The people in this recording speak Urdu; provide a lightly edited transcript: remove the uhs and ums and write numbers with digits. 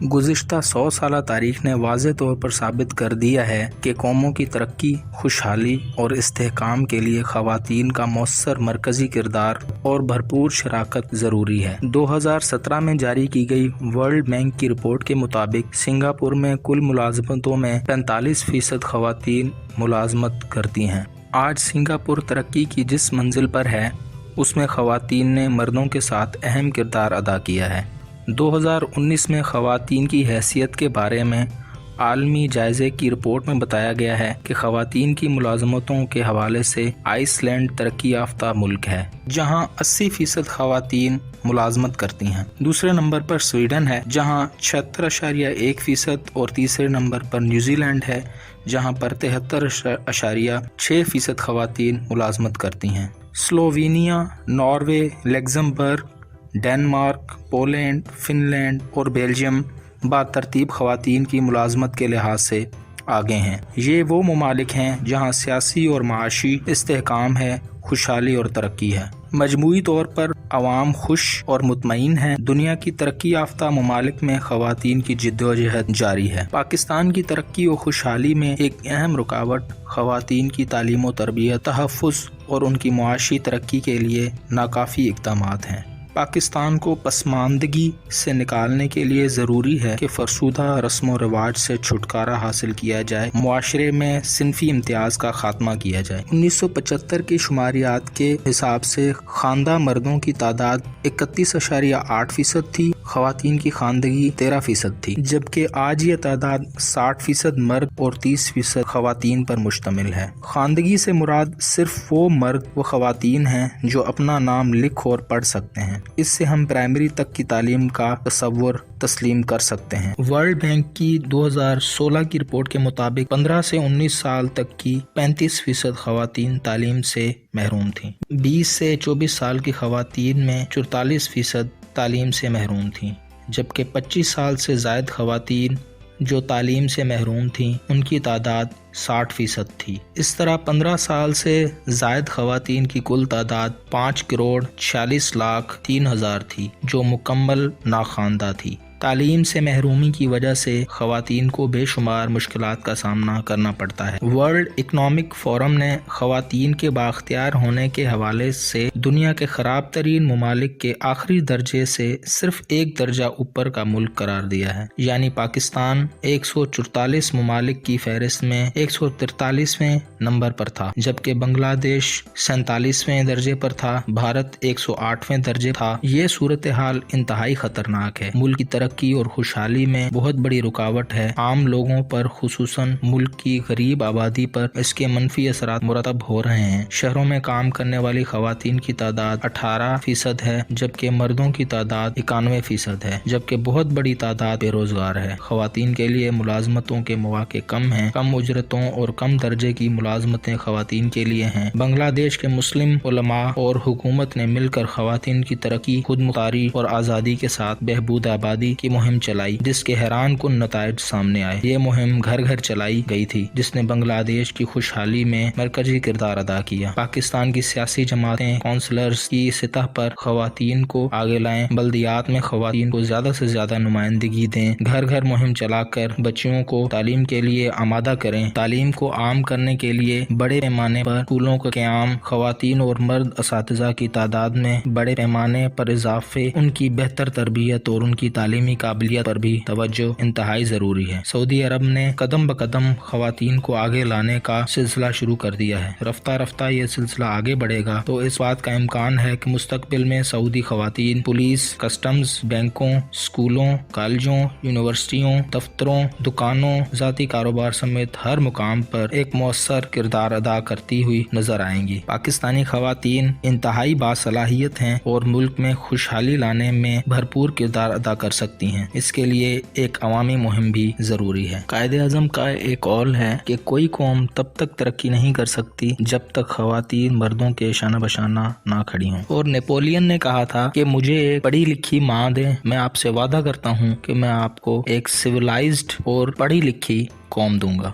گزشتہ 100 سالہ تاریخ نے واضح طور پر ثابت کر دیا ہے کہ قوموں کی ترقی، خوشحالی اور استحکام کے لیے خواتین کا مؤثر مرکزی کردار اور بھرپور شراکت ضروری ہے۔ 2017 میں جاری کی گئی ورلڈ بینک کی رپورٹ کے مطابق سنگاپور میں کل ملازمتوں میں 45% خواتین ملازمت کرتی ہیں۔ آج سنگاپور ترقی کی جس منزل پر ہے، اس میں خواتین نے مردوں کے ساتھ اہم کردار ادا کیا ہے۔ 2019 میں خواتین کی حیثیت کے بارے میں عالمی جائزے کی رپورٹ میں بتایا گیا ہے کہ خواتین کی ملازمتوں کے حوالے سے آئس لینڈ ترقی یافتہ ملک ہے، جہاں 80% خواتین ملازمت کرتی ہیں۔ دوسرے نمبر پر سویڈن ہے، جہاں 76.1% اور تیسرے نمبر پر نیوزی لینڈ ہے، جہاں پر 73.6% خواتین ملازمت کرتی ہیں۔ Slovenia, Norway, Luxembourg, Denmark, Poland, Finland اور بیلجیم بترتیب خواتین کی ملازمت کے لحاظ سے آگے ہیں۔ یہ وہ ممالک ہیں جہاں سیاسی اور معاشی استحکام ہے، خوشحالی اور ترقی ہے۔ مجموعی طور پر عوام خوش اور مطمئن ہیں۔ دنیا کی ترقی یافتہ ممالک میں خواتین کی جدوجہد جاری ہے۔ پاکستان کی ترقی و خوشحالی میں ایک اہم رکاوٹ خواتین کی تعلیم و تربیت، تحفظ اور ان کی معاشی ترقی کے لیے ناکافی اقدامات ہیں۔ پاکستان کو پسماندگی سے نکالنے کے لیے ضروری ہے کہ فرسودہ رسم و رواج سے چھٹکارا حاصل کیا جائے، معاشرے میں صنفی امتیاز کا خاتمہ کیا جائے۔ 1975 کی شماریات کے حساب سے خواندہ مردوں کی تعداد 31.8% تھی، خواتین کی خواندگی 13% تھی، جبکہ آج یہ تعداد 60% مرد اور 30% خواتین پر مشتمل ہے۔ خواندگی سے مراد صرف وہ مرد و خواتین ہیں جو اپنا نام لکھ اور پڑھ سکتے ہیں۔ اس سے ہم پرائمری تک کی تعلیم کا تصور تسلیم کر سکتے ہیں۔ ورلڈ بینک کی 2016 کی رپورٹ کے مطابق 15 سے 19 سال تک کی 35% خواتین تعلیم سے محروم تھیں۔ 20 سے 24 سال کی خواتین میں 44% تعلیم سے محروم تھیں، جبکہ 25 سال سے زائد خواتین جو تعلیم سے محروم تھیں ان کی تعداد 60% تھی۔ اس طرح 15 سال سے زائد خواتین کی کل تعداد 5,46,03,000 تھی، جو مکمل ناخواندہ تھی۔ تعلیم سے محرومی کی وجہ سے خواتین کو بے شمار مشکلات کا سامنا کرنا پڑتا ہے۔ ورلڈ اکنامک فورم نے خواتین کے بااختیار ہونے کے حوالے سے دنیا کے خراب ترین ممالک کے آخری درجے سے صرف ایک درجہ اوپر کا ملک قرار دیا ہے، یعنی پاکستان 144 ممالک کی فہرست میں 143ویں نمبر پر تھا، جبکہ بنگلہ دیش 47ویں درجے پر تھا، بھارت 108ویں درجے تھا۔ یہ صورتحال انتہائی خطرناک ہے، ملک کی ترقی اور خوشحالی میں بہت بڑی رکاوٹ ہے۔ عام لوگوں پر، خصوصاً ملک کی غریب آبادی پر اس کے منفی اثرات مرتب ہو رہے ہیں۔ شہروں میں کام کرنے والی خواتین کی تعداد 18% ہے، جبکہ مردوں کی تعداد 91% ہے، جبکہ بہت بڑی تعداد بے روزگار ہے۔ خواتین کے لیے ملازمتوں کے مواقع کم ہیں، کم اجرتوں اور کم درجے کی ملازمتیں خواتین کے لیے ہیں۔ بنگلہ دیش کے مسلم علماء اور حکومت نے مل کر خواتین کی ترقی، خود مختاری اور آزادی کے ساتھ بہبود آبادی کی مہم چلائی، جس کے حیران کن نتائج سامنے آئے۔ یہ مہم گھر گھر چلائی گئی تھی، جس نے بنگلہ دیش کی خوشحالی میں مرکزی کردار ادا کیا۔ پاکستان کی سیاسی جماعتیں کونسلرز کی سطح پر خواتین کو آگے لائیں، بلدیات میں خواتین کو زیادہ سے زیادہ نمائندگی دیں، گھر گھر مہم چلا کر بچیوں کو تعلیم کے لیے آمادہ کریں۔ تعلیم کو عام کرنے کے لیے بڑے پیمانے پر اسکولوں کا قیام، خواتین اور مرد اساتذہ کی تعداد میں بڑے پیمانے پر اضافے، ان کی بہتر تربیت اور ان کی تعلیمی قابلیت پر بھی توجہ انتہائی ضروری ہے۔ سعودی عرب نے قدم بقدم خواتین کو آگے لانے کا سلسلہ شروع کر دیا ہے۔ رفتہ رفتہ یہ سلسلہ آگے بڑھے گا تو اس بات کا امکان ہے کہ مستقبل میں سعودی خواتین پولیس، کسٹمز، بینکوں، اسکولوں، کالجوں، یونیورسٹیوں، دفتروں، دکانوں، ذاتی کاروبار سمیت ہر مقام پر ایک مؤثر کردار ادا کرتی ہوئی نظر آئیں گی۔ پاکستانی خواتین انتہائی باصلاحیت ہیں اور ملک میں خوشحالی لانے میں بھرپور کردار ادا کر سکتی ہیں۔ اس کے لیے ایک عوامی مہم بھی ضروری ہے۔ قائد اعظم کا ایک قول ہے کہ کوئی قوم تب تک ترقی نہیں کر سکتی جب تک خواتین مردوں کے شانہ بشانہ نہ کھڑی ہوں۔ اور نیپولین نے کہا تھا کہ مجھے ایک پڑھی لکھی ماں دیں، میں آپ سے وعدہ کرتا ہوں کہ میں آپ کو ایک سویلائزڈ اور پڑھی لکھی قوم دوں گا۔